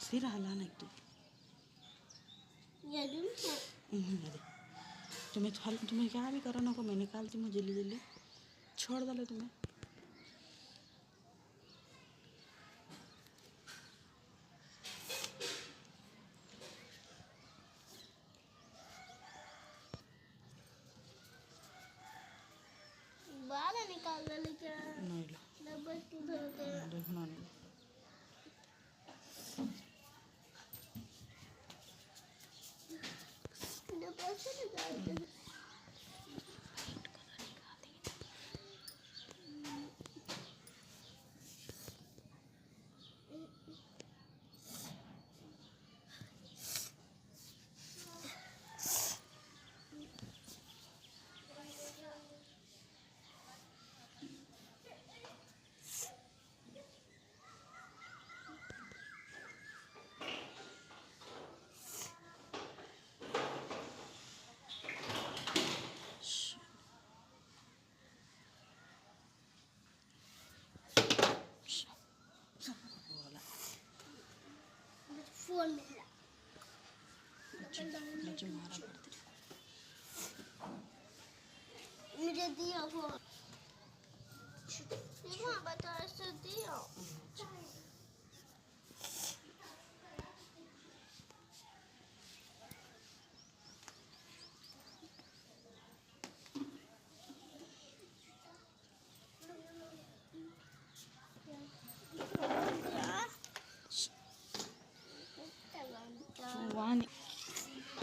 फिर हाला नहीं तू अरे तुम्हें क्या भी करो ना को मैं निकालती हूँ जल्दी जल्दी छोड़ डालो तुम्हें बाल निकाल दे क्या नहीं लो डब्बा किधर है देखना नहीं डब्बा से निकाल दे फोन मेरा मुझे मारा पड़ती मुझे दिया फोन देखो बता ऐसे दिया वानी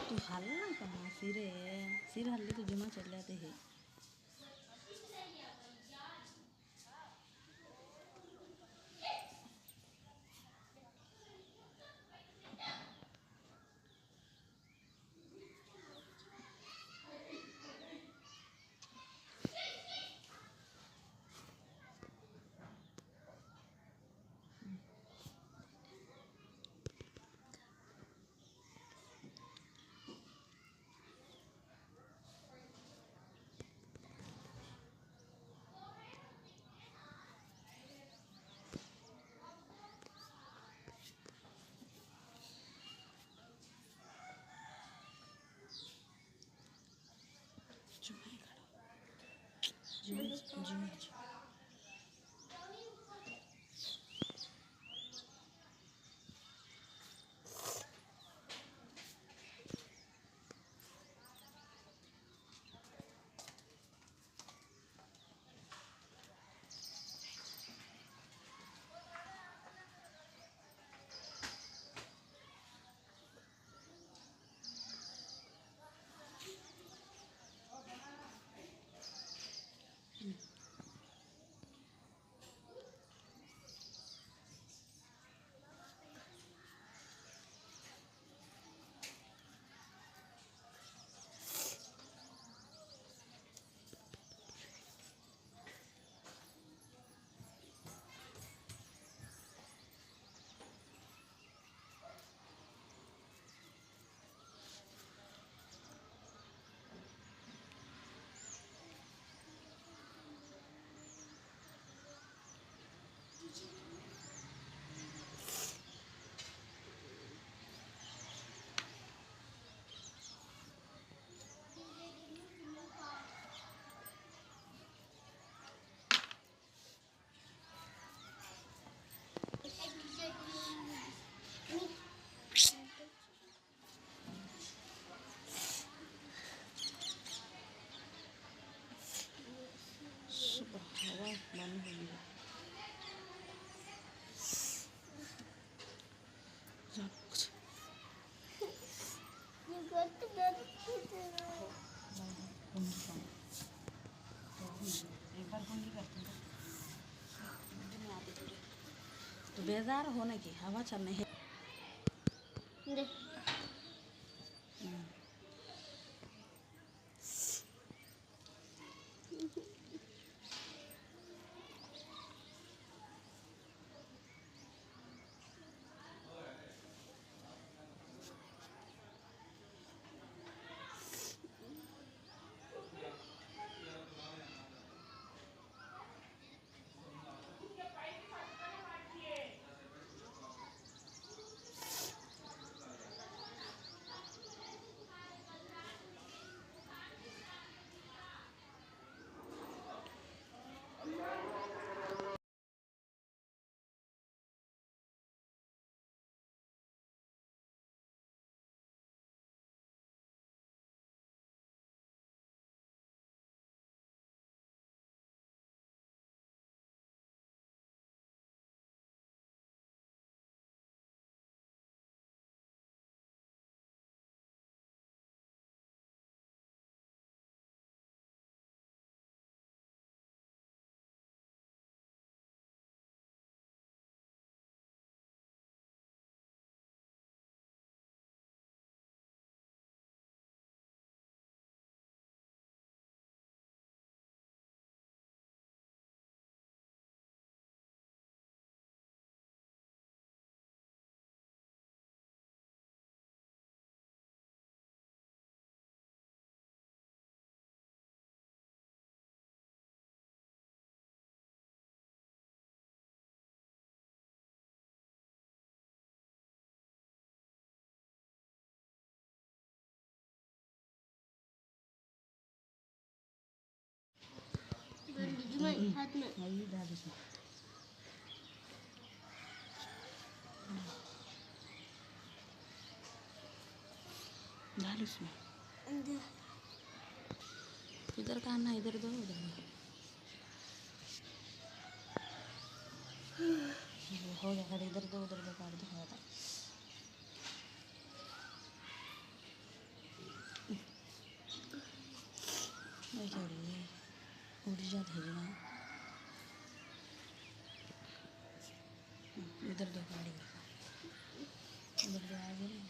तू हल्ला कहाँ सिर हल्ले तो जुमा चल जाते हैं जुमा हवा बंद हो गई एक बार कौन करते हैं तो बेजार होने की हवा चलने है इसमें हाथ में हाँ, ये डाल इसमें। डाल इसमें। अंदर इधर का आना, इधर दो, उधर दो। हो जाएगा, इधर दो उधर दो, काट दो, हो जाता। नहीं क्या रही है, उड़ जाता है ना। इधर दो, गाड़ी इधर दो, आगे ना।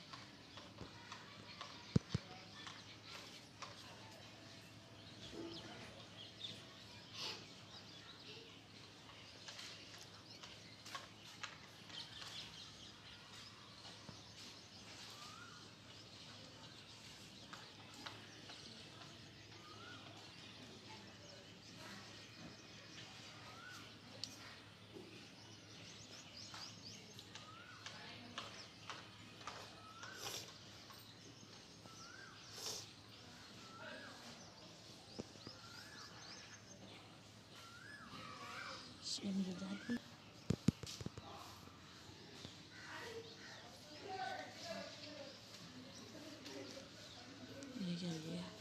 ये मुझे जाती, ये क्या हो गया।